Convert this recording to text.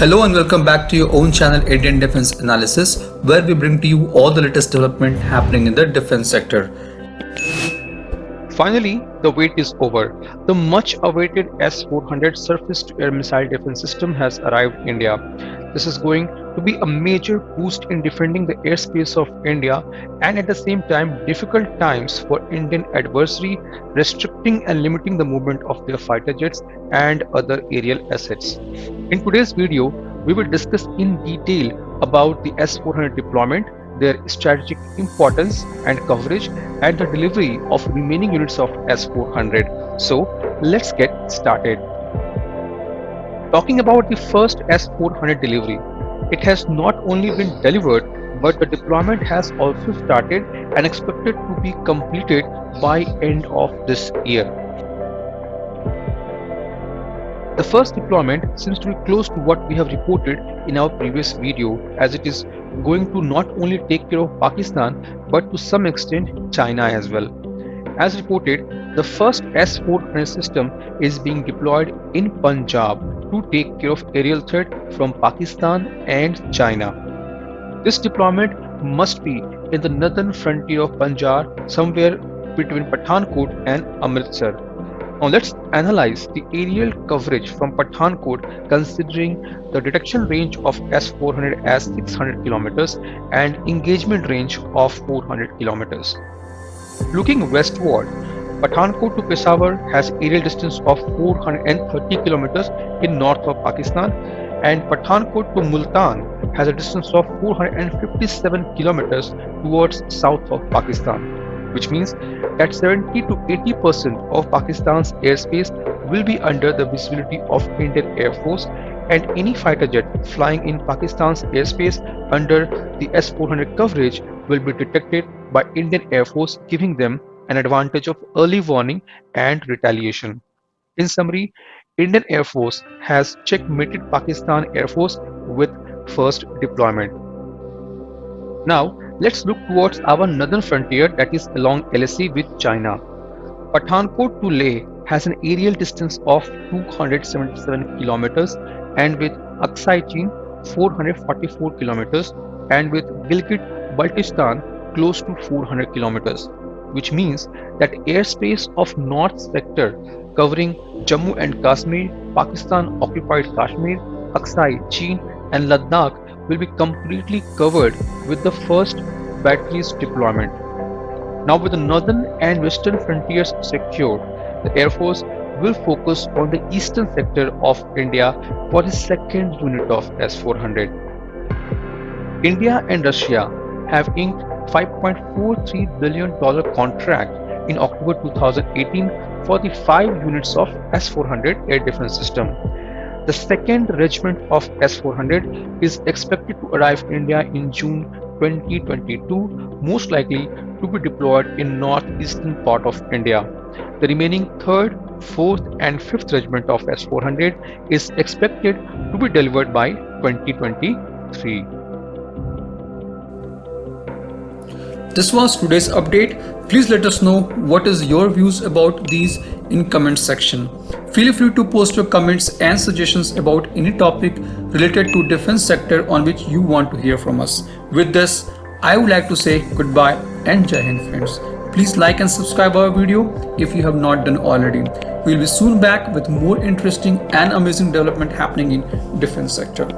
Hello and welcome back to your own channel Indian Defense Analysis, where we bring to you all the latest development happening in the defense sector. Finally, the wait is over. The much-awaited S-400 surface-to-air missile defense system has arrived in India. This is going to be a major boost in defending the airspace of India and at the same time difficult times for Indian adversary, restricting and limiting the movement of their fighter jets and other aerial assets. In today's video, we will discuss in detail about the S-400 deployment, their strategic importance and coverage, and the delivery of remaining units of S-400. So let's get started. Talking about the first S-400 delivery, it has not only been delivered, but the deployment has also started and expected to be completed by end of this year. The first deployment seems to be close to what we have reported in our previous video, as it is going to not only take care of Pakistan but to some extent China as well. As reported, the first S-400 system is being deployed in Punjab to take care of aerial threat from Pakistan and China. This deployment must be in the northern frontier of Punjab, somewhere between Pathankot and Amritsar. Now let's analyze the aerial coverage from Pathankot, considering the detection range of S-400 as 600 km and engagement range of 400 km. Looking westward, Pathankot to Peshawar has aerial distance of 430 km in north of Pakistan, and Pathankot to Multan has a distance of 457 km towards south of Pakistan, which means that 70 to 80% of Pakistan's airspace will be under the visibility of Indian Air Force, and any fighter jet flying in Pakistan's airspace under the S-400 coverage will be detected by Indian Air Force, giving them an advantage of early warning and retaliation. In summary, Indian Air Force has checkmated Pakistan Air Force with first deployment. Now, let's look towards our northern frontier, that is along LAC with China. Pathankot to Leh has an aerial distance of 277 km, and with Aksai Chin 444 km, and with Gilgit-Baltistan close to 400 km, which means that airspace of North sector covering Jammu and Kashmir, Pakistan occupied Kashmir, Aksai Chin and Ladakh will be completely covered with the first batteries deployment. Now, with the northern and western frontiers secured, the Air Force will focus on the eastern sector of India for the second unit of S-400. India and Russia have inked $5.43 billion contract in October 2018 for the 5 units of S-400 air defense system. The second regiment of S-400 is expected to arrive in India in June 2022, most likely to be deployed in northeastern part of India. The remaining 3rd, 4th and 5th regiment of S-400 is expected to be delivered by 2023. This was today's update. Please let us know what is your views about these in comment section. Feel free to post your comments and suggestions about any topic related to defense sector on which you want to hear from us. With this, I would like to say goodbye and Jai Hind friends. Please like and subscribe our video if you have not done already. We will be soon back with more interesting and amazing development happening in defense sector.